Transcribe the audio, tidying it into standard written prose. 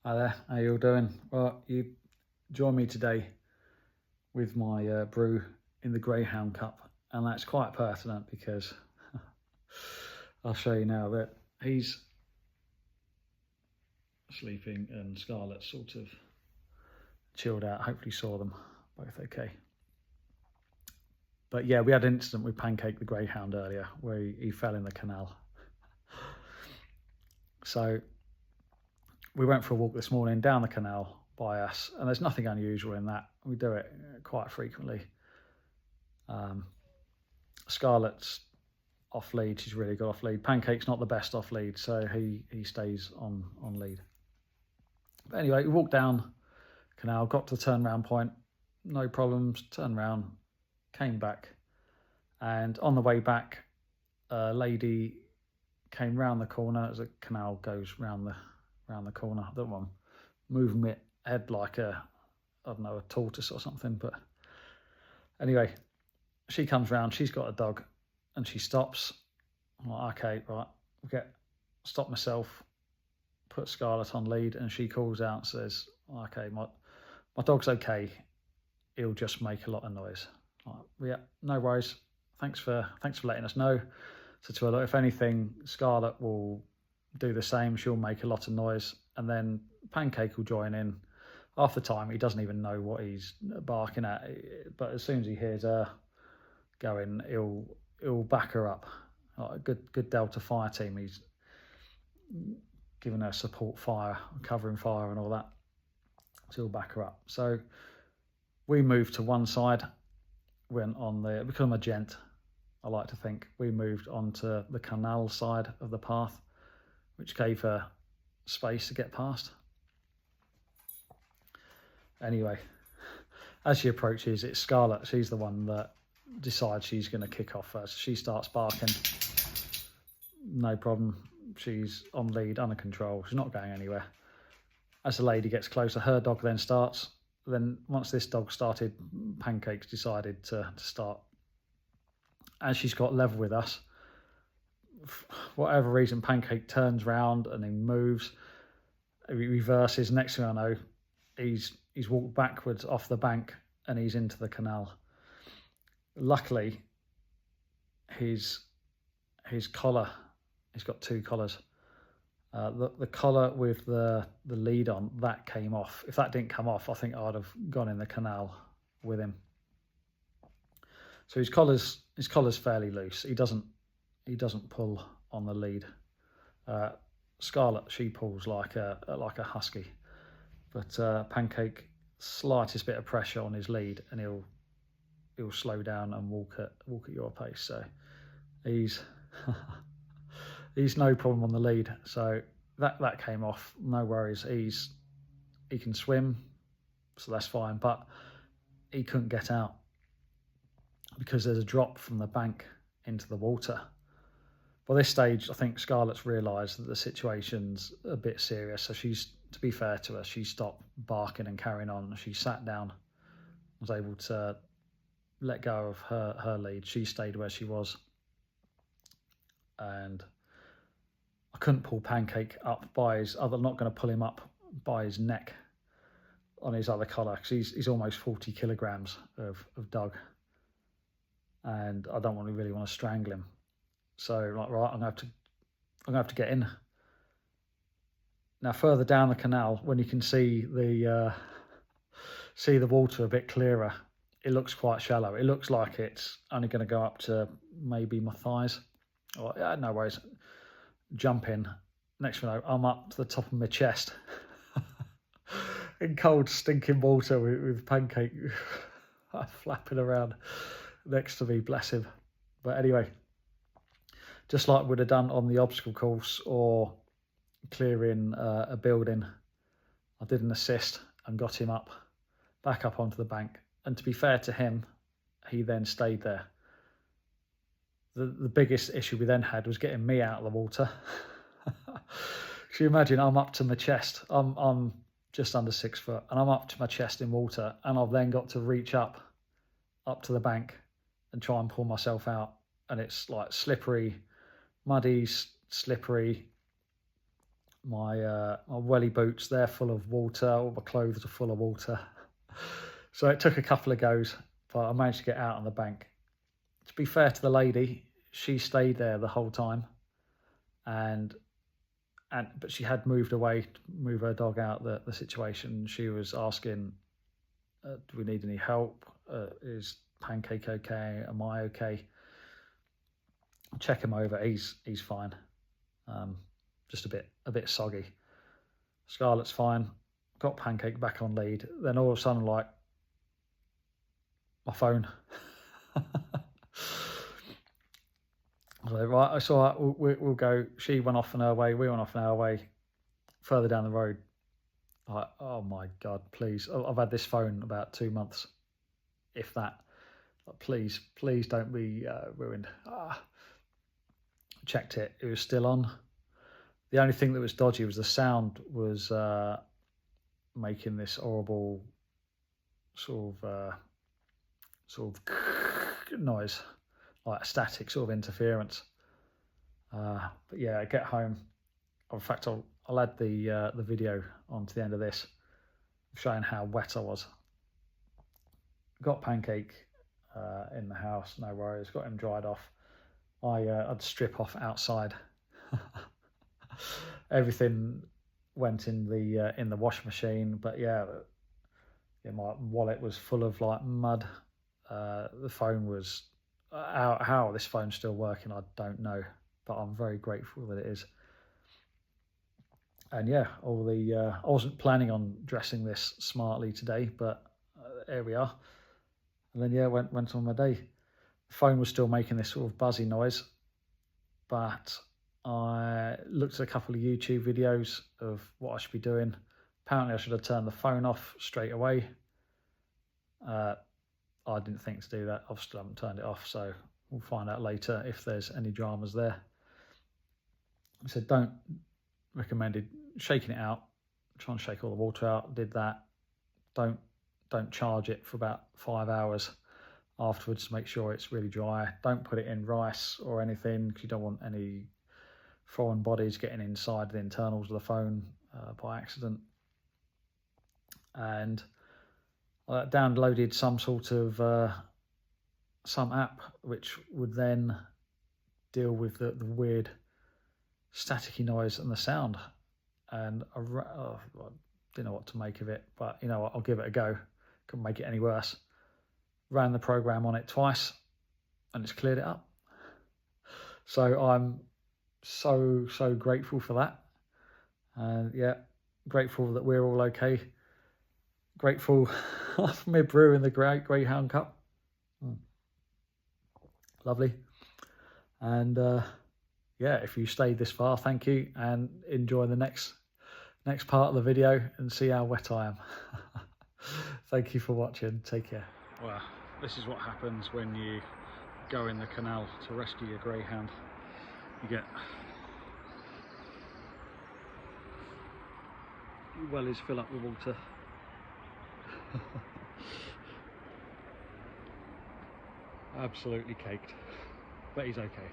Hi there, how you all doing? Well, you join me today with my brew in the Greyhound Cup, and that's quite pertinent because I'll show you now that he's sleeping and Scarlett's sort of chilled out. Hopefully saw them both okay. But yeah, we had an incident with Pancake the Greyhound earlier where he fell in the canal. So we went for a walk this morning down the canal by us, and there's nothing unusual in that. We do it quite frequently. Scarlett's off lead, she's really good off lead. Pancake's not the best off lead, so he stays on lead. But anyway, we walked down canal, got to the turnaround point, no problems, turned round, came back, and on the way back, a lady came round the corner as the canal goes round the corner. I don't want moving my head like I don't know, a tortoise or something, but anyway, she comes round, she's got a dog, and she stops. I'm like, okay, right, stop myself, put Scarlett on lead, and she calls out and says, okay, my dog's okay, he'll just make a lot of noise. Like, yeah, no worries, thanks for letting us know. So to her, look, if anything, Scarlett will do the same, she'll make a lot of noise, and then Pancake will join in. Half the time he doesn't even know what he's barking at, but as soon as he hears her going, he'll back her up. Like a good Delta fire team, he's giving her support fire, covering fire and all that, so he'll back her up. So we moved to one side, went on because I'm a gent, I like to think, we moved onto the canal side of the path, which gave her space to get past. Anyway, as she approaches, it's Scarlett. She's the one that decides she's going to kick off first. She starts barking. No problem. She's on lead, under control. She's not going anywhere. As the lady gets closer, her dog then starts. Then once this dog started, Pancake's decided to start. As she's got level with us, for whatever reason, Pancake turns round and he moves. He reverses. Next thing I know, he's walked backwards off the bank and he's into the canal. Luckily, his collar, he's got two collars. The collar with the lead on, that came off. If that didn't come off, I think I'd have gone in the canal with him. So his collar's fairly loose. He doesn't pull on the lead. Scarlett, she pulls like a husky, but Pancake, slightest bit of pressure on his lead and he'll slow down and walk at your pace. So he's no problem on the lead. So that came off, no worries. He can swim, so that's fine, but he couldn't get out because there's a drop from the bank into the water. By this stage, I think Scarlett's realised that the situation's a bit serious, so to be fair to her, she stopped barking and carrying on. She sat down, was able to let go of her lead. She stayed where she was, and I couldn't pull Pancake up by his other, not going to pull him up by his neck on his other collar, because he's almost 40 kilograms of dog, and I don't really want to strangle him. So like, right, I'm gonna have to get in. Now further down the canal, when you can see the water a bit clearer, it looks quite shallow. It looks like it's only going to go up to maybe my thighs. Oh, yeah, no worries. Jump in. Next thing I know, I'm up to the top of my chest in cold, stinking water with Pancake flapping around next to me, bless him. But anyway, just like we'd have done on the obstacle course or clearing a building, I did an assist and got him back up onto the bank. And to be fair to him, he then stayed there. The biggest issue we then had was getting me out of the water. So you imagine, I'm up to my chest. I'm just under 6 foot, and I'm up to my chest in water, and I've then got to reach up to the bank and try and pull myself out. And it's like slippery, muddy, slippery, my welly boots, they're full of water, all my clothes are full of water. So it took a couple of goes, but I managed to get out on the bank. To be fair to the lady, she stayed there the whole time, but she had moved away to move her dog out the situation. She was asking, do we need any help? Is Pancake okay? Am I okay? Check him over. He's fine. Just a bit soggy. Scarlett's fine. Got Pancake back on lead. Then all of a sudden, like, my phone. I was like, right, it's all right. We'll go. She went off on her way. We went off on our way. Further down the road. Like, oh my God, please. I've had this phone about 2 months, if that. Like, please don't be ruined. Checked it. It was still on. The only thing that was dodgy was the sound was making this horrible sort of noise, like static sort of interference. But yeah, I get home. In fact, I'll add the video onto the end of this, showing how wet I was. Got Pancake in the house, no worries. Got him dried off. I'd strip off outside. Everything went in the washing machine, but yeah, my wallet was full of like mud. The phone was how this phone's still working, I don't know, but I'm very grateful that it is. And yeah, I wasn't planning on dressing this smartly today, but here we are. And then yeah, went on my day. The phone was still making this sort of buzzy noise, but I looked at a couple of YouTube videos of what I should be doing. Apparently I should have turned the phone off straight away. I didn't think to do that. I still haven't turned it off, so we'll find out later if there's any dramas there. So don't recommended shaking it out, try and shake all the water out. Did that. Don't charge it for about 5 hours afterwards to make sure it's really dry. Don't put it in rice or anything, because you don't want any foreign bodies getting inside the internals of the phone by accident. And I downloaded some sort of some app which would then deal with the weird staticky noise and the sound. And I didn't know what to make of it, but you know what, I'll give it a go. Couldn't make it any worse. Ran the program on it twice and it's cleared it up. So I'm so grateful for that. And yeah, grateful that we're all okay. Grateful for me brewing the Greyhound Cup. Lovely. And yeah, if you stayed this far, thank you, and enjoy the next part of the video and see how wet I am. Thank you for watching. Take care. Well, this is what happens when you go in the canal to rescue your greyhound. You get your wellies fill up with water. Absolutely caked, but he's okay.